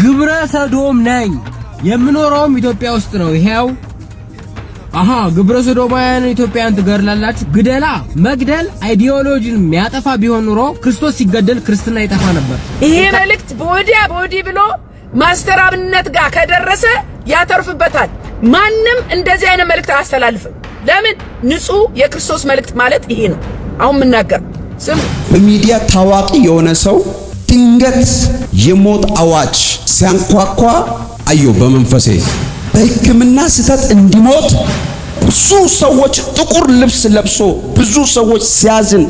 ግብረ ሰዶም ነኝ የምኖረውም ኢትዮጵያ ውስጥ ነው ይሄው ግብረ ሰዶማውያን ኢትዮጵያን ትገርላላችሁ ግደላ መግደል አይዲዮሎጂን የሚያጠፋ ቢሆን ኑሮ ክርስቶስ ሲገደል ክርስትና ይጠፋ ነበር ይሄ መልእክት ቦዲ ብሎ ማስተር አብነት ጋር ከደረሰ ያተርፍበታል ማንንም እንደዚህ አይነት መልእክት አስተላልፍም ለምን ንጹህ የክርስቶስ መልእክት ማለት ይሄ ነው አሁን ምናገር ስም በሚዲያ ታዋቂ የሆነ ሰው ድንገት የሞት አዋጅ ሲያንኳኳ አየው በመንፈሴ በሕክምና ስተት እንዲሞት ብዙ ሰዎች ጥቁር ልብስ ለብሶ ብዙ ሰዎች ሲያዝን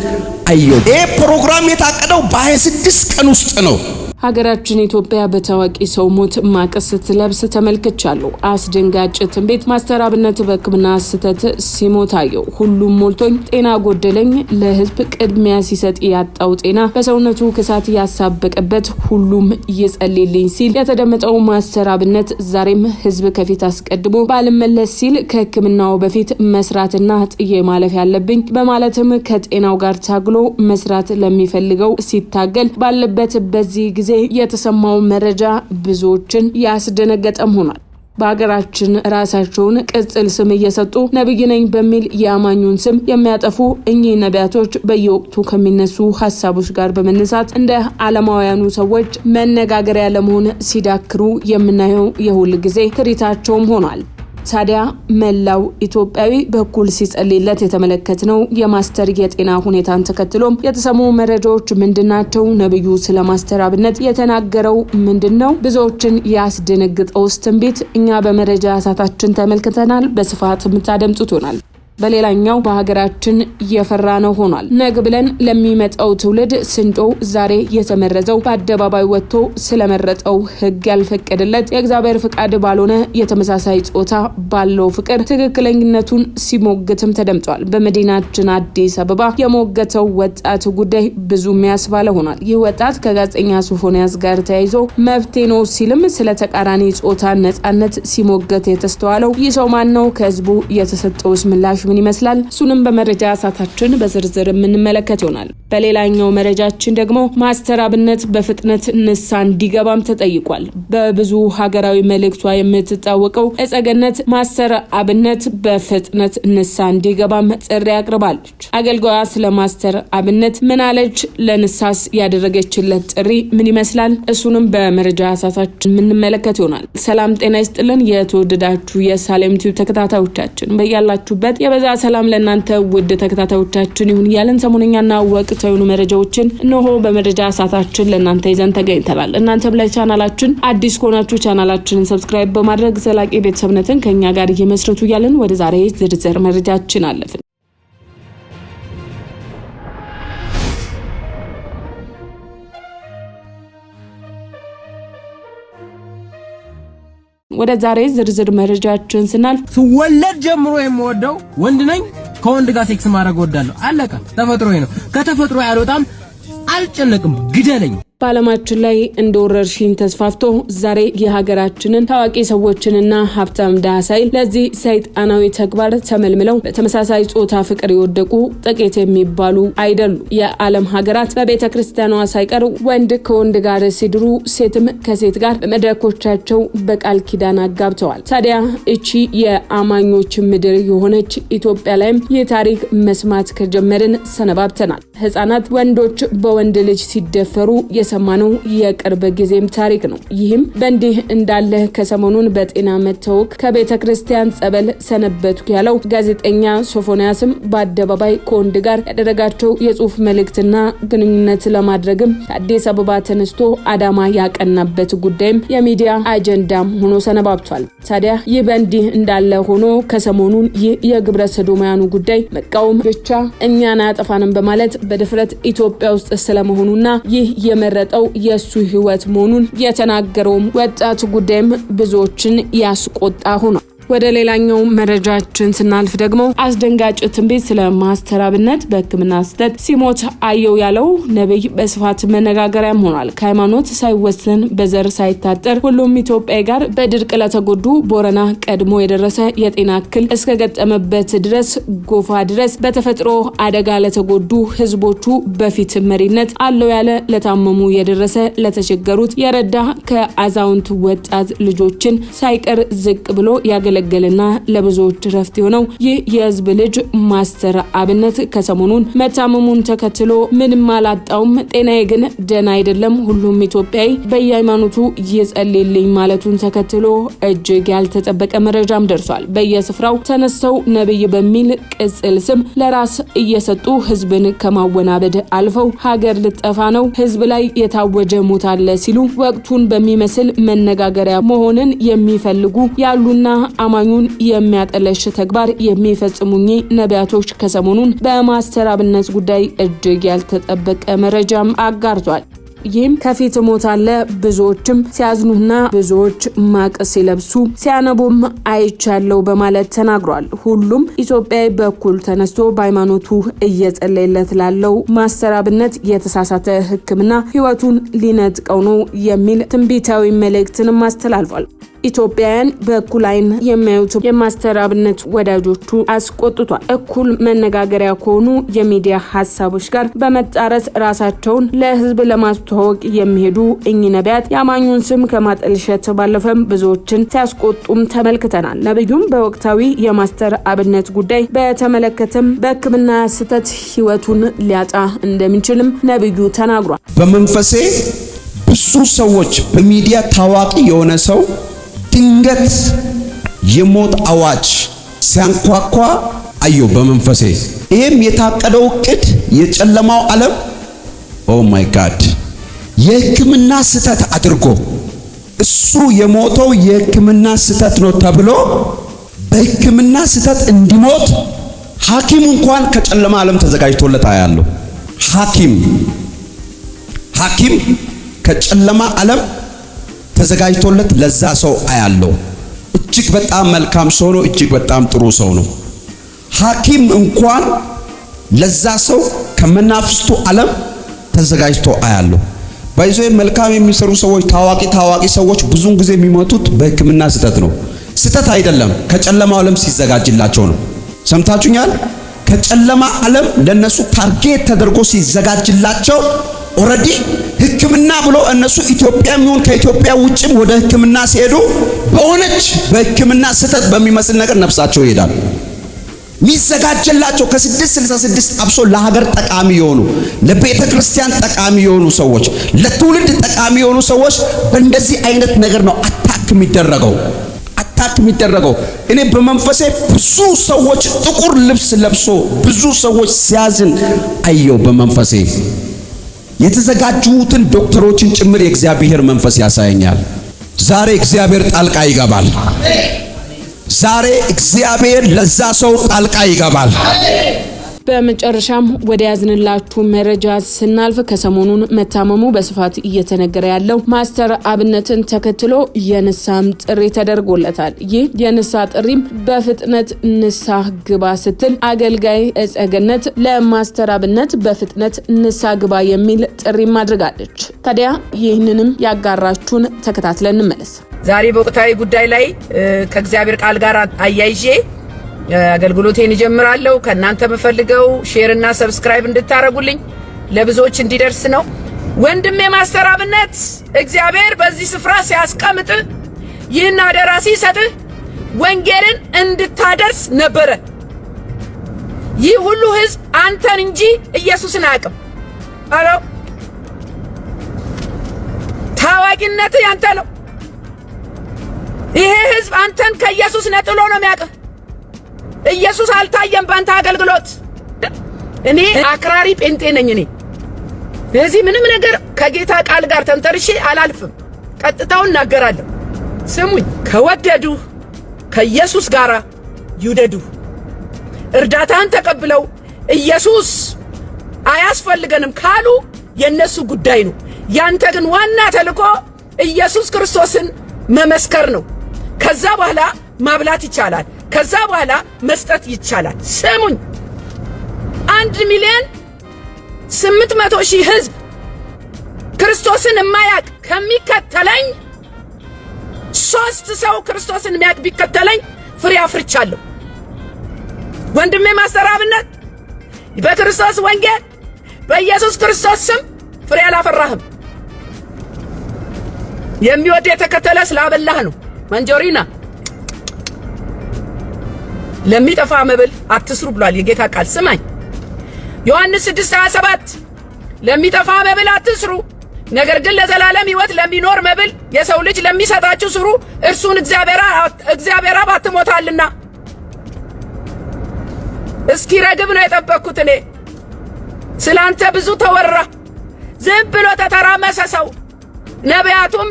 አየው ይሄ ፕሮግራም የታቀደው በ26 ቀን ውስጥ ነው ሀገራችን ኢትዮጵያ በታዋቂ ሰው ሞት ማቀስ ስትለብስ ተመልክቻለሁ አስደንጋጭ ትንቢት ማስተር አብነት በሕክምና ስተት ሲሞታየው ሁሉም ሞልቶኝ ጤና ጎደለኝ ለህዝብ ቅድሚያ ሲሰጥ ያጣው ጤና በሰውነቱ ክሳት ያሳበቀበት ሁሉም ይጸልይልኝ ሲል የተደመጠው ማስተር አብነት ዛሬም ህዝብ ከፊት አስቀድሞ ባልመለስ ሲል ከሕክምናው በፊት መስራትና ጥዬ ማለፍ ያለብኝ በማለትም ከጤናው ጋር ታግሎ መስራት ለሚፈልገው ሲታገል ባለበት በዚህ ጊዜ የተሰማው መረጃ ብዙዎችን ያስደነገጠም ሆኗል በአገራችን ራሳቸውን ቅጽል ስም እየሰጡ ነብይ ነኝ በሚል ያማኙን ስም የሚያጠፉ እኚህ ነቢያቶች በየወቅቱ ከሚነሱ ሐሳቦች ጋር በመነሳት እንደ ዓለማውያኑ ሰዎች መነጋገሪያ ለመሆን ሲዳክሩ የምናየው የሁሉ ጊዜ ትርኢታቸውም ሆኗል ታዲያ መላው ኢትዮጵያዊ በኩል ሲጸልይለት የተመለከትነው የማስተር የጤና ሁኔታን ተከትሎም የተሰሙ መረጃዎች ምንድናቸው ነብዩ ስለ ማስተር አብነት የተናገረው ምንድነው ብዙዎችን ያስደነግጠው ትንቢት እኛ በመረጃ ሰዓታችን ተመልክተናል በስፋት ምታደምጡት ሆናል በሌላኛው በሀገራችን የፈራነው ሆኗል ነግ ብለን ለሚመጣው ትውልድ ስንጮ ዛሬ የተመረዘው በአደባባይ ወጥቶ ስለመረጠው ህግ ያልፈቀደለት የእግዚአብሔር ፍቃድ ባልሆነ የተመሳሳይ ጾታ ባለው ፍቅር ትክክለኛነቱን ሲሞግትም ተደምጧል በመዲናችን አዲስ አበባ የሞገተው ወጣት ጉዳይ ብዙ የሚያስባለ ሆኗል ይህ ወጣት ከጋዜጠኛ ሶፎንያስ ጋር ተያይዞ መብቴ ነው ሲልም ስለ ተቃራኒ ጾታ ነጻነት ሲሞገት የተስተዋለው ይህ ሰው ማን ነው ከህዝቡ የተሰጠው ምላሽ ምን ይመስላል ሱንም በመረጃ ሰዓታችን በዝርዝር የምንመለከት ይሆናል በሌላኛው መረጃችን ደግሞ ማስተር አብነት በፍጥነት ንሳ እንዲገባም ተጠይቋል በብዙ ሀገራዊ መልእክቷ የምትታወቀው እጸገነት ማስተር አብነት በፍጥነት ንሳ እንዲገባም ጥሪ አቅርባለች አገልጋዋ ስለ ማስተር አብነት ምን አለች ለንሳስ ያደረገችለት ጥሪ ምን ይመስላል እሱንም በመረጃ ሰዓታችን የምንመለከት ይሆናል ሰላም ጤና ይስጥልን የተወደዳችሁ የሳሌም ቲዩብ ተከታታዮቻችን በያላችሁበት በዛ ሰላም ለእናንተ ውድ ተከታታዮቻችን ይሁን ያለን ሰሞነኛና ወቅታዊ መረጃዎችን እነሆ በመረጃ ሰዓታችን ለእናንተ ይዘን ተገኝተናል እናንተም ለቻናላችን አዲስ ከሆናችሁ ቻናላችንን ሰብስክራይብ በማድረግ ዘላቂ ቤተሰብነትን ከኛ ጋር እየመስረቱ ያለን ወደ ዛሬ ዝርዝር መረጃችን አለፍን ወደ ዛሬ ዝርዝር መረጃችን ስናልፍ ስወለድ ጀምሮ የምወደው ወንድ ነኝ ከወንድ ጋር ሴክስ ማድረግ ወዳለሁ አለቀ ተፈጥሮዬ ነው ከተፈጥሮ ያልወጣም አልጨነቅም ግደለኝ በዓለማችን ላይ እንደወረርሽኝ ተስፋፍቶ ዛሬ የሀገራችንን ታዋቂ ሰዎችንና ሀብታም ዳሳይ ለዚህ ሰይጣናዊ ተግባር ተመልምለው በተመሳሳይ ጾታ ፍቅር ይወደቁ ጥቂት የሚባሉ አይደሉ የዓለም ሀገራት በቤተክርስቲያኗ ሳይቀር ወንድ ከወንድ ጋር ሲድሩ ሴትም ከሴት ጋር በመድረኮቻቸው በቃል ኪዳን አጋብተዋል ታዲያ እቺ የአማኞች ምድር የሆነች ኢትዮጵያ ላይም የታሪክ መስማት ከጀመርን ሰነባብተናል ህፃናት ወንዶች በወንድ ልጅ ሲደፈሩ የሰማነው የቅርብ ጊዜም ታሪክ ነው ይህም በእንዲህ እንዳለ ከሰሞኑን በጤና መታወክ ከቤተክርስቲያን ጸበል ሰነበቱ ያለው ጋዜጠኛ ሶፎንያስም በአደባባይ ከወንድ ጋር ያደረጋቸው የጽሁፍ መልእክትና ግንኙነት ለማድረግም አዲስ አበባ ተነስቶ አዳማ ያቀናበት ጉዳይም የሚዲያ አጀንዳም ሆኖ ሰነባብቷል ታዲያ ይህ በእንዲህ እንዳለ ሆኖ ከሰሞኑን ይህ የግብረ ሰዶማያኑ ጉዳይ መቃወም ብቻ እኛን አያጠፋንም በማለት በድፍረት ኢትዮጵያ ውስጥ ስለመሆኑና ይህ የመረጠው የሱ ህይወት መሆኑን የተናገረው ወጣት ጉዳይም ብዙዎችን ያስቆጣ ሆኗል ወደ ሌላኛው መረጃችን ስናልፍ ደግሞ አስደንጋጭ ትንቢት ስለ ማስተር አብነት በሕክምና ስህተት ሲሞት አየው ያለው ነብይ በስፋት መነጋገሪያም ሆኗል። ከሃይማኖት ሳይወሰን በዘር ሳይታጠር ሁሉም ኢትዮጵያዊ ጋር በድርቅ ለተጎዱ ቦረና ቀድሞ የደረሰ የጤና እክል እስከገጠመበት ድረስ ጎፋ ድረስ በተፈጥሮ አደጋ ለተጎዱ ህዝቦቹ በፊት መሪነት አለው ያለ ለታመሙ የደረሰ ለተቸገሩት የረዳ ከአዛውንት ወጣት ልጆችን ሳይቀር ዝቅ ብሎ ያገለገለና ለብዙዎች ረፍት የሆነው ይህ የህዝብ ልጅ ማስተር አብነት ከሰሞኑን መታመሙን ተከትሎ ምንም አላጣውም፣ ጤናዬ ግን ደህና አይደለም፣ ሁሉም ኢትዮጵያዊ በየሃይማኖቱ ይጸልይልኝ ማለቱን ተከትሎ እጅግ ያልተጠበቀ መረጃም ደርሷል። በየስፍራው ተነስተው ነብይ በሚል ቅጽል ስም ለራስ እየሰጡ ህዝብን ከማወናበድ አልፈው ሀገር ልጠፋ ነው፣ ህዝብ ላይ የታወጀ ሞት አለ ሲሉ ወቅቱን በሚመስል መነጋገሪያ መሆንን የሚፈልጉ ያሉና አማኙን የሚያጠለሽ ተግባር የሚፈጽሙኝ ነቢያቶች ከሰሞኑን በማስተር አብነት ጉዳይ እጅግ ያልተጠበቀ መረጃም አጋርቷል። ይህም ከፊት ሞት አለ፣ ብዙዎችም ሲያዝኑና ብዙዎች ማቅ ሲለብሱ ሲያነቡም አይቻለው በማለት ተናግሯል። ሁሉም ኢትዮጵያዊ በኩል ተነስቶ በሃይማኖቱ እየጸለየለት ላለው ማስተር አብነት የተሳሳተ ሕክምና ህይወቱን ሊነጥቀው ነው የሚል ትንቢታዊ መልእክትንም አስተላልፏል። ኢትዮጵያውያን በእኩል አይን የሚያዩት የማስተር አብነት ወዳጆቹ አስቆጥቷል። እኩል መነጋገሪያ ከሆኑ የሚዲያ ሀሳቦች ጋር በመጣረስ ራሳቸውን ለህዝብ ለማስተዋወቅ የሚሄዱ እኚህ ነቢያት የአማኙን ስም ከማጠልሸት ባለፈም ብዙዎችን ሲያስቆጡም ተመልክተናል። ነብዩም በወቅታዊ የማስተር አብነት ጉዳይ በተመለከተም በሕክምና ስህተት ህይወቱን ሊያጣ እንደሚችልም ነብዩ ተናግሯል። በመንፈሴ ብዙ ሰዎች በሚዲያ ታዋቂ የሆነ ሰው ድንገት የሞት አዋጅ ሲያንኳኳ አየሁ በመንፈሴ። ይሄም የታቀደው እቅድ የጨለማው ዓለም ኦ ማይ ጋድ የሕክምና ስህተት አድርጎ እሱ የሞተው የሕክምና ስህተት ነው ተብሎ በሕክምና ስህተት እንዲሞት ሐኪም እንኳን ከጨለማ ዓለም ተዘጋጅቶለት አያለሁ። ሐኪም ከጨለማ ዓለም ተዘጋጅቶለት ለዛ ሰው አያለው። እጅግ በጣም መልካም ሰው ነው። እጅግ በጣም ጥሩ ሰው ነው። ሐኪም እንኳን ለዛ ሰው ከመናፍስቱ ዓለም ተዘጋጅቶ አያለው። ባይዞ መልካም የሚሰሩ ሰዎች ታዋቂ ሰዎች ብዙን ጊዜ የሚሞቱት በሕክምና ስህተት ነው። ስህተት አይደለም፣ ከጨለማው ዓለም ሲዘጋጅላቸው ነው። ሰምታችሁኛል? ከጨለማ ዓለም ለነሱ ታርጌት ተደርጎ ሲዘጋጅላቸው ኦሬዲ ሕክምና ብሎ እነሱ ኢትዮጵያም ይሁን ከኢትዮጵያ ውጭም ወደ ሕክምና ሲሄዱ በሆነች በሕክምና ስህተት በሚመስል ነገር ነፍሳቸው ይሄዳል። ሚዘጋጀላቸው ከ666 አብሶ ለሀገር ጠቃሚ የሆኑ ለቤተ ክርስቲያን ጠቃሚ የሆኑ ሰዎች ለትውልድ ጠቃሚ የሆኑ ሰዎች በእንደዚህ አይነት ነገር ነው አታክ የሚደረገው። እኔ በመንፈሴ ብዙ ሰዎች ጥቁር ልብስ ለብሶ ብዙ ሰዎች ሲያዝን አየው በመንፈሴ። የተዘጋጁትን ዶክተሮችን ጭምር የእግዚአብሔር መንፈስ ያሳየኛል። ዛሬ እግዚአብሔር ጣልቃ ይገባል። ዛሬ እግዚአብሔር ለዛ ሰው ጣልቃ ይገባል። በመጨረሻም ወደ ያዝንላችሁ መረጃ ስናልፍ ከሰሞኑን መታመሙ በስፋት እየተነገረ ያለው ማስተር አብነትን ተከትሎ የንሳም ጥሪ ተደርጎለታል። ይህ የንሳ ጥሪም በፍጥነት ንሳ ግባ ስትል አገልጋይ እጸገነት ለማስተር አብነት በፍጥነት ንሳ ግባ የሚል ጥሪ አድርጋለች። ታዲያ ይህንንም ያጋራችሁን ተከታትለን እንመለስ። ዛሬ በወቅታዊ ጉዳይ ላይ ከእግዚአብሔር ቃል ጋር አያይዤ አገልግሎቴን እጀምራለሁ። ከናንተ የምፈልገው ሼር እና ሰብስክራይብ እንድታረጉልኝ ለብዙዎች እንዲደርስ ነው። ወንድሜ ማስተር አብነት እግዚአብሔር በዚህ ስፍራ ሲያስቀምጥ ይህን አደራ ሲሰጥ ወንጌልን እንድታደርስ ነበረ። ይህ ሁሉ ህዝብ አንተን እንጂ ኢየሱስን አያውቅም። አሎ ታዋቂነት ያንተ ነው። ይሄ ህዝብ አንተን ከኢየሱስ ነጥሎ ነው የሚያውቅህ። ኢየሱስ አልታየም ባንተ አገልግሎት። እኔ አክራሪ ጴንጤ ነኝ። እኔ ስለዚህ ምንም ነገር ከጌታ ቃል ጋር ተንተርሼ አላልፍም። ቀጥታውን እናገራለሁ። ስሙኝ፣ ከወደዱ ከኢየሱስ ጋር ይውደዱ። እርዳታን ተቀብለው ኢየሱስ አያስፈልገንም ካሉ የነሱ ጉዳይ ነው። ያንተ ግን ዋና ተልእኮ ኢየሱስ ክርስቶስን መመስከር ነው። ከዛ በኋላ ማብላት ይቻላል። ከዛ በኋላ መስጠት ይቻላል። ስሙኝ 1,800,000 ህዝብ ክርስቶስን የማያውቅ ከሚከተለኝ 3 ሰው ክርስቶስን የሚያውቅ ቢከተለኝ ፍሬ አፍርቻለሁ። ወንድሜ ማስተር አብነት በክርስቶስ ወንጌል በኢየሱስ ክርስቶስ ስም ፍሬ አላፈራህም። የሚወድ የተከተለ ስላበላህ ነው። መንጆሪና ለሚጠፋ መብል አትስሩ ብሏል የጌታ ቃል። ስማኝ ዮሐንስ 6:27 ለሚጠፋ መብል አትስሩ፣ ነገር ግን ለዘላለም ሕይወት ለሚኖር መብል የሰው ልጅ ለሚሰጣችሁ ስሩ፣ እርሱን እግዚአብሔር አብ አትሞታልና። እስኪ ረግብ ነው የጠበቅኩት እኔ። ስላንተ ብዙ ተወራ፣ ዝም ብሎ ተተራመሰ ሰው። ነቢያቱም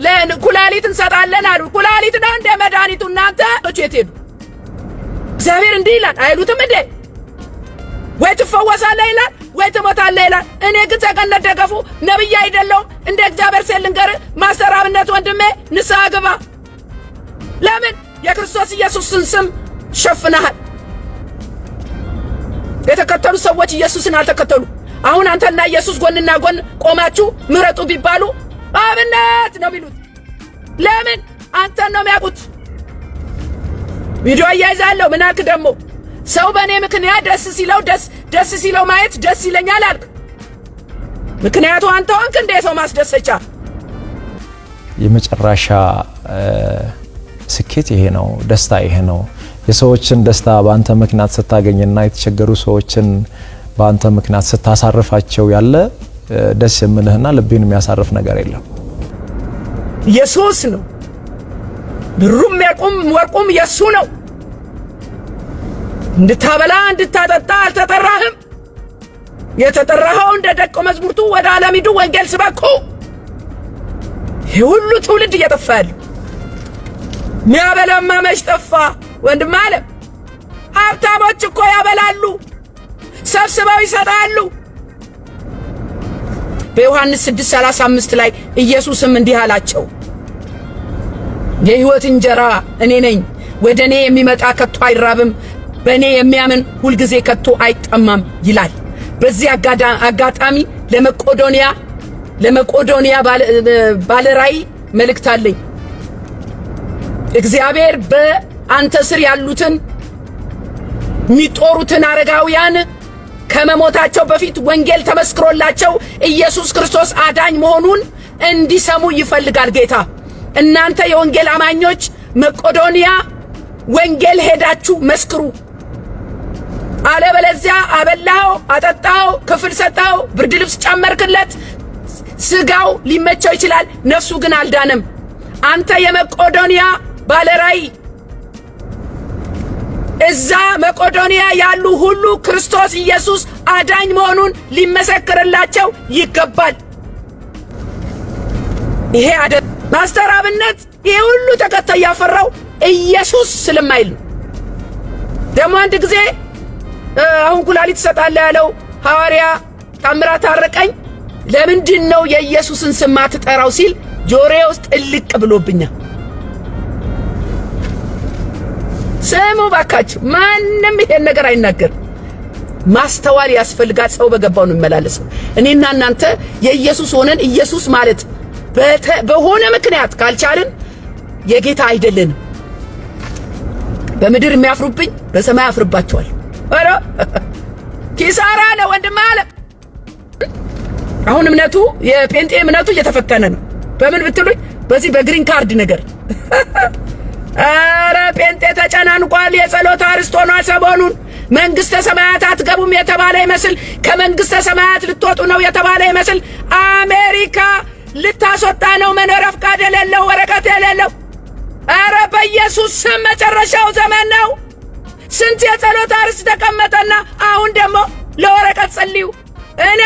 ለኩላሊት እንሰጣለን አሉ። ኩላሊት ነው እንደ መድኃኒቱ። እናንተ የት ሄዱ? እግዚአብሔር እንዲህ ይላል አይሉትም እንዴ? ወይ ትፈወሳለህ ይላል ወይ ትሞታለህ ይላል። እኔ ግን ተገነት ደገፉ ነብይ አይደለሁም። እንደ እግዚአብሔር ሴል ልንገርህ ማስተር አብነት ወንድሜ ንስሐ ግባ። ለምን የክርስቶስ ኢየሱስን ስም ሸፍነሃል? የተከተሉ ሰዎች ኢየሱስን አልተከተሉ። አሁን አንተና ኢየሱስ ጎንና ጎን ቆማችሁ ምረጡ ቢባሉ አብነት ነው የሚሉት። ለምን? አንተን ነው የሚያውቁት። ቪዲዮ አያይዛለሁ። ምን አልክ ደግሞ? ሰው በእኔ ምክንያት ደስ ሲለው ማየት ደስ ይለኛል አልክ። ምክንያቱ አንተ ሆንክ እንደ ሰው ማስደሰቻ። የመጨረሻ ስኬት ይሄ ነው፣ ደስታ ይሄ ነው። የሰዎችን ደስታ በአንተ ምክንያት ስታገኝና የተቸገሩ ሰዎችን በአንተ ምክንያት ስታሳርፋቸው ያለ ደስ የምልህና ልብን የሚያሳርፍ ነገር የለም። ኢየሱስ ነው። ብሩም ወርቁም የሱ ነው። እንድታበላ እንድታጠጣ አልተጠራህም። የተጠራኸው እንደ ደቀ መዝሙርቱ ወደ ዓለም ሂዱ፣ ወንጌል ስበኩ። ይህ ሁሉ ትውልድ እየጠፋ ያለው ሚያበላማ መች ጠፋ? ወንድም አለ ሀብታሞች እኮ ያበላሉ፣ ሰብስበው ይሰጣሉ። በዮሐንስ 6:35 ላይ ኢየሱስም እንዲህ አላቸው፣ የሕይወት እንጀራ እኔ ነኝ። ወደ እኔ የሚመጣ ከቶ አይራብም፣ በእኔ የሚያምን ሁልጊዜ ከቶ አይጠማም ይላል። በዚህ አጋጣሚ ለመቄዶንያ ባለራዕይ መልእክት አለኝ። እግዚአብሔር በአንተ ስር ያሉትን የሚጦሩትን አረጋውያን ከመሞታቸው በፊት ወንጌል ተመስክሮላቸው ኢየሱስ ክርስቶስ አዳኝ መሆኑን እንዲሰሙ ይፈልጋል ጌታ። እናንተ የወንጌል አማኞች መቄዶንያ ወንጌል ሄዳችሁ መስክሩ። አለበለዚያ አበላው፣ አጠጣው፣ ክፍል ሰጣው፣ ብርድ ልብስ ጨመርክለት፣ ስጋው ሊመቸው ይችላል፣ ነፍሱ ግን አልዳነም። አንተ የመቄዶንያ ባለራዕይ እዛ መቄዶንያ ያሉ ሁሉ ክርስቶስ ኢየሱስ አዳኝ መሆኑን ሊመሰክርላቸው ይገባል። ይሄ ማስተር አብነት ይሄ ሁሉ ተከታይ ያፈራው ኢየሱስ ስለማይል ነው። ደግሞ አንድ ጊዜ አሁን ኩላሊት ሰጣለ ያለው ሐዋርያ ታምራት አረቀኝ ለምንድን ነው የኢየሱስን ስም ማትጠራው ሲል ጆሮዬ ውስጥ እልቅ ብሎብኛል። ስሙ ባካችሁ፣ ማንም ይሄን ነገር አይናገር። ማስተዋል ያስፈልጋል። ሰው በገባው ነው የሚመላለሰው። እኔና እናንተ የኢየሱስ ሆነን ኢየሱስ ማለት በሆነ ምክንያት ካልቻልን የጌታ አይደለንም። በምድር የሚያፍሩብኝ በሰማይ አፍርባቸዋል። አረ ኪሳራ ነው ወንድም አለ። አሁን እምነቱ የጴንጤ እምነቱ እየተፈተነ ነው። በምን ብትሉኝ በዚህ በግሪን ካርድ ነገር አረ ጴንጤ ተጨናንቋል። የጸሎት አርስቶ ነው ሰሞኑን። መንግስተ ሰማያት አትገቡም የተባለ ይመስል ከመንግስተ ሰማያት ልትወጡ ነው የተባለ ይመስል አሜሪካ ልታስወጣ ነው። መኖሪያ ፈቃድ የሌለው ወረቀት የሌለው። አረ በኢየሱስ ስም መጨረሻው ዘመን ነው። ስንት የጸሎት አርስ ተቀመጠና አሁን ደግሞ ለወረቀት ጸልዩ። እኔ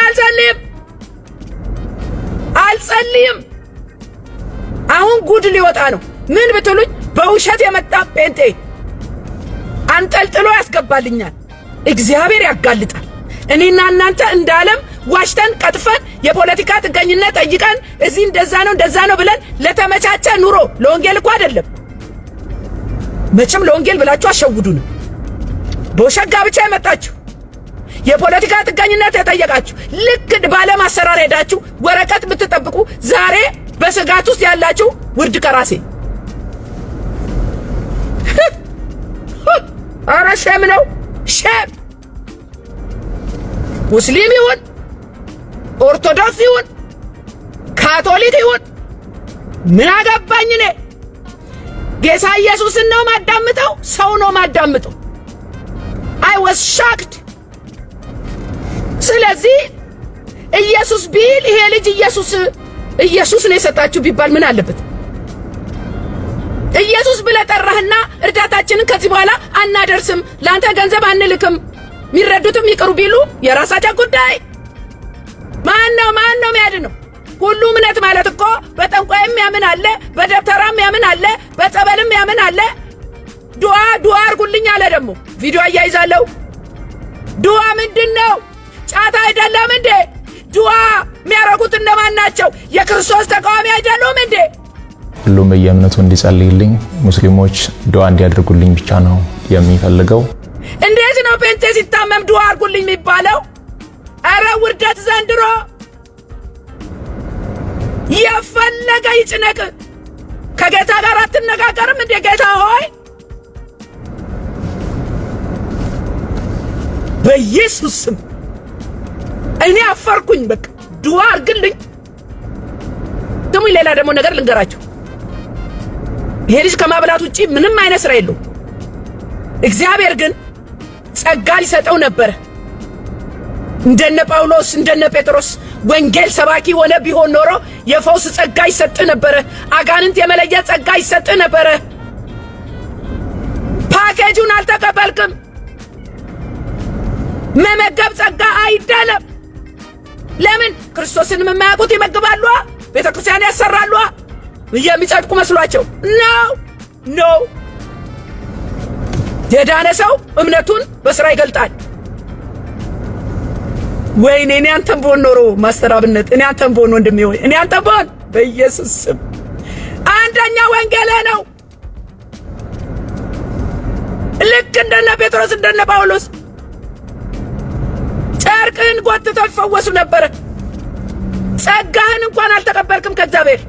አልጸልይም። አሁን ጉድ ሊወጣ ነው። ምን ብትሉኝ በውሸት የመጣ ጴንጤ አንጠልጥሎ ያስገባልኛል። እግዚአብሔር ያጋልጣል። እኔና እናንተ እንዳለም ዋሽተን ቀጥፈን የፖለቲካ ጥገኝነት ጠይቀን እዚህ እንደዛ ነው ብለን ለተመቻቸ ኑሮ ለወንጌል እኮ አይደለም መቼም ለወንጌል ብላችሁ አሸውዱን። በውሸት ጋብቻ የመጣችሁ የፖለቲካ ጥገኝነት የጠየቃችሁ ልክ ባለም አሰራር ሄዳችሁ ወረቀት ብትጠብቁ ዛሬ በስጋት ውስጥ ያላችሁ ውርድ ከራሴ አረ ሸም ነው ሸም። ሙስሊም ይሁን ኦርቶዶክስ ይሁን ካቶሊክ ይሁን ምን አገባኝ እኔ። ጌታ ኢየሱስን ነው ማዳምጠው፣ ሰው ነው ማዳምጠው። I was shocked። ስለዚህ ኢየሱስ ቢል ይሄ ልጅ ኢየሱስ ነው የሰጣችሁ ቢባል ምን አለበት? ኢየሱስ ብለህ ጠራህና እርዳታችንን ከዚህ በኋላ አናደርስም፣ ላንተ ገንዘብ አንልክም፣ የሚረዱትም ይቅሩ ቢሉ የራሳቸው ጉዳይ። ማን ነው የሚያድነው? ሁሉ እምነት ማለት እኮ በጠንቋይም ያምን አለ፣ በደብተራም ያምን አለ፣ በጸበልም ያምን አለ። ዱዓ አርጉልኝ አለ። ደግሞ ቪዲዮ አያይዛለሁ። ዱዓ ምንድነው? ጫት አይደለም እንዴ? ዱዓ የሚያረጉት እነማን ናቸው? የክርስቶስ ተቃዋሚ አይደሉም እንዴ? ሁሉም በየእምነቱ እንዲጸልይልኝ፣ ሙስሊሞች ዱዓ እንዲያደርጉልኝ ብቻ ነው የሚፈልገው። እንዴት ነው ጴንጤ ሲታመም ዱዓ አርጉልኝ የሚባለው? አረ ውርደት ዘንድሮ የፈለገ ይጭነቅ ከጌታ ጋር አትነጋገርም እንዴ? ጌታ ሆይ በኢየሱስ ስም እኔ አፈርኩኝ። በቃ ዱዓ አርግልኝ። ደግሞ ሌላ ደግሞ ነገር ልንገራችሁ። ይሄ ልጅ ከማብላት ውጪ ምንም አይነት ስራ የለውም። እግዚአብሔር ግን ጸጋ ሊሰጠው ነበር። እንደነ ጳውሎስ እንደነ ጴጥሮስ ወንጌል ሰባኪ ሆነ ቢሆን ኖሮ የፈውስ ጸጋ ይሰጥ ነበር። አጋንንት የመለየት ጸጋ ይሰጥ ነበር። ፓኬጁን አልተቀበልክም። መመገብ ጸጋ አይደለም። ለምን? ክርስቶስን የማያውቁት ይመግባሉ፣ ቤተክርስቲያን ያሰራሉ፣ የሚጸድቁ መስሏቸው ነው። የዳነ ሰው እምነቱን በስራ ይገልጣል። ወይኔ እኔ አንተን ብሆን ኖሮ ማስተር አብነት፣ እኔ አንተን ብሆን ወንድሜ ሆይ፣ እኔ አንተን ብሆን በኢየሱስ ስም አንደኛ ወንጌል ነው። ልክ እንደነ ጴጥሮስ እንደነ ጳውሎስ ጨርቅህን ጎትተው ይፈወሱ ነበር። ጸጋህን እንኳን አልተቀበልክም ከእግዚአብሔር።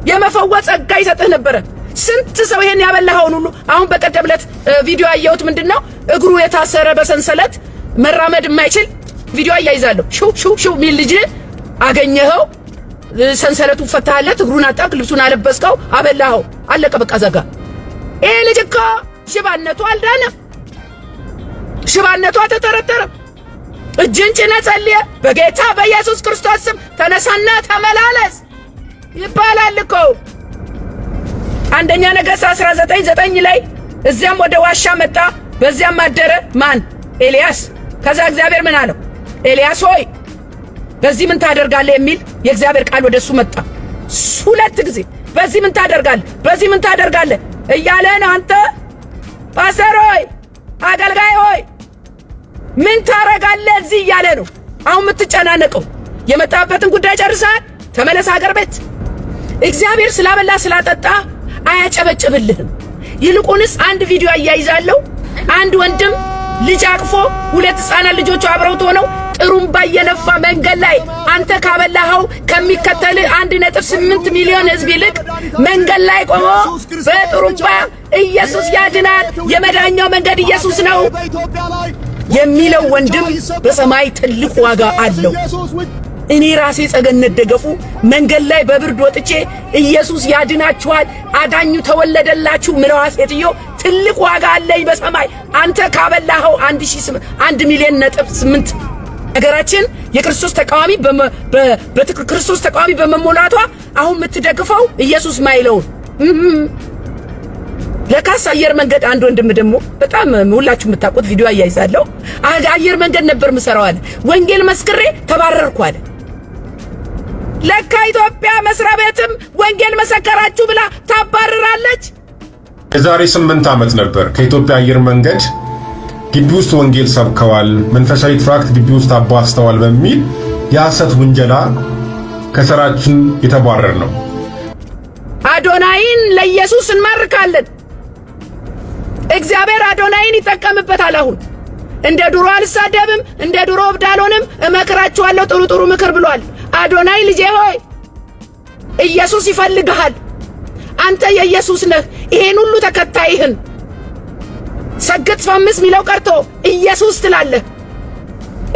የመፈወስ ጸጋ ይሰጥህ ነበር። ስንት ሰው ይሄን ያበላኸውን ሁሉ አሁን በቀደም ዕለት ቪዲዮ አየሁት። ምንድነው እግሩ የታሰረ በሰንሰለት መራመድ የማይችል ቪዲዮ አያይዛለሁ። ሹ ሚል ልጅ አገኘኸው፣ ሰንሰለቱ ፈታለት፣ እግሩን አጣብቅ፣ ልብሱን አለበስከው፣ አበላኸው፣ አለቀ በቃ ዘጋ። ይሄ ልጅ እኮ ሽባነቱ አልዳነም፣ ሽባነቱ አልተጠረጠረም። እጅን ጭነህ ጸልየ በጌታ በኢየሱስ ክርስቶስ ስም ተነሳና ተመላለስ ይባላል እኮ። አንደኛ ነገሥት 19:9 ላይ እዚያም ወደ ዋሻ መጣ፣ በዚያም አደረ። ማን? ኤልያስ። ከዛ እግዚአብሔር ምን አለው? ኤልያስ ሆይ በዚህ ምን ታደርጋለህ የሚል የእግዚአብሔር ቃል ወደሱ መጣ። 2 ጊዜ በዚህ ምን ታደርጋለህ፣ በዚህ ምን ታደርጋለህ እያለን አንተ ፓስተር ሆይ አገልጋይ ሆይ ምን ታረጋለህ እዚህ እያለ ነው አሁን የምትጨናነቀው። የመጣበትን ጉዳይ ጨርሰሃል፣ ተመለስ ሀገር ቤት። እግዚአብሔር ስላበላ ስላጠጣ አያጨበጭብልህም። ይልቁንስ አንድ ቪዲዮ አያይዛለሁ። አንድ ወንድም ልጅ አቅፎ 2 ሕፃናት ልጆቹ አብረውት ሆነው ጥሩምባ እየነፋ መንገድ ላይ አንተ ካበላኸው ከሚከተል 1.8 ሚሊዮን ሕዝብ ይልቅ መንገድ ላይ ቆሞ በጥሩምባ ኢየሱስ ያድናል፣ የመዳኛው መንገድ ኢየሱስ ነው የሚለው ወንድም በሰማይ ትልቅ ዋጋ አለው። እኔ ራሴ ጸገነት ደገፉ መንገድ ላይ በብርድ ወጥቼ ኢየሱስ ያድናችኋል፣ አዳኙ ተወለደላችሁ ምለዋ ሴትዮ ትልቅ ዋጋ አለኝ በሰማይ። አንተ ካበላኸው 1 ሚሊዮን ነጥብ 8 ነገራችን የክርስቶስ ተቃዋሚ ክርስቶስ ተቃዋሚ በመሞላቷ አሁን የምትደግፈው ኢየሱስ ማይለውን ለካስ አየር መንገድ አንድ ወንድም ደግሞ በጣም ሁላችሁ የምታውቁት ቪዲዮ አያይዛለሁ። አየር መንገድ ነበር ምሰራው አለ። ወንጌል መስክሬ ተባረርኩ አለ። ለካ ኢትዮጵያ መስሪያ ቤትም ወንጌል መሰከራችሁ ብላ ታባረራለች። የዛሬ 8 ዓመት ነበር ከኢትዮጵያ አየር መንገድ ግቢ ውስጥ ወንጌል ሰብከዋል፣ መንፈሳዊ ትራክት ግቢ ውስጥ አባስተዋል በሚል የሐሰት ውንጀላ ከስራችን የተባረር ነው። አዶናይን ለኢየሱስ እንማርካለን። እግዚአብሔር አዶናይን ይጠቀምበታል። አሁን እንደ ድሮ አልሳደብም፣ እንደ ድሮ እብድ አልሆንም፣ እመክራችኋለሁ ጥሩ ጥሩ ምክር ብሏል። አዶናይ ልጄ ሆይ ኢየሱስ ይፈልግሃል። አንተ የኢየሱስ ነህ። ይሄን ሁሉ ተከታይህን ሰግጥ ፈምስ ሚለው ቀርቶ ኢየሱስ ትላለህ።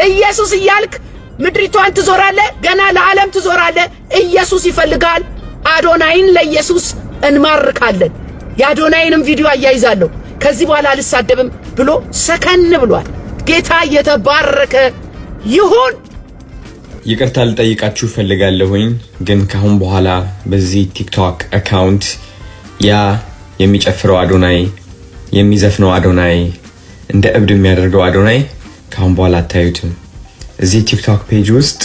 ኢየሱስ እያልክ ምድሪቷን ትዞራለህ፣ ገና ለዓለም ትዞራለህ። ኢየሱስ ይፈልጋል። አዶናይን ለኢየሱስ እንማርካለን። የአዶናይንም ቪዲዮ አያይዛለሁ። ከዚህ በኋላ አልሳደብም ብሎ ሰከን ብሏል። ጌታ የተባረከ ይሁን። ይቅርታ ልጠይቃችሁ ፈልጋለሁኝ፣ ግን ካሁን በኋላ በዚህ ቲክቶክ አካውንት ያ የሚጨፍረው አዶናይ፣ የሚዘፍነው አዶናይ፣ እንደ እብድ የሚያደርገው አዶናይ ካሁን በኋላ አታዩትም። እዚህ ቲክቶክ ፔጅ ውስጥ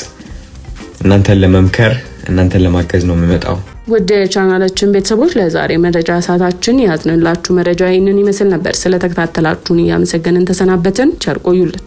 እናንተን ለመምከር እናንተን ለማገዝ ነው የምመጣው። ውድ የቻናላችን ቤተሰቦች ለዛሬ መረጃ ሰዓታችን ያዝንላችሁ መረጃ ይህንን ይመስል ነበር። ስለተከታተላችሁን እያመሰገንን ተሰናበትን። ቸር ቆዩልን።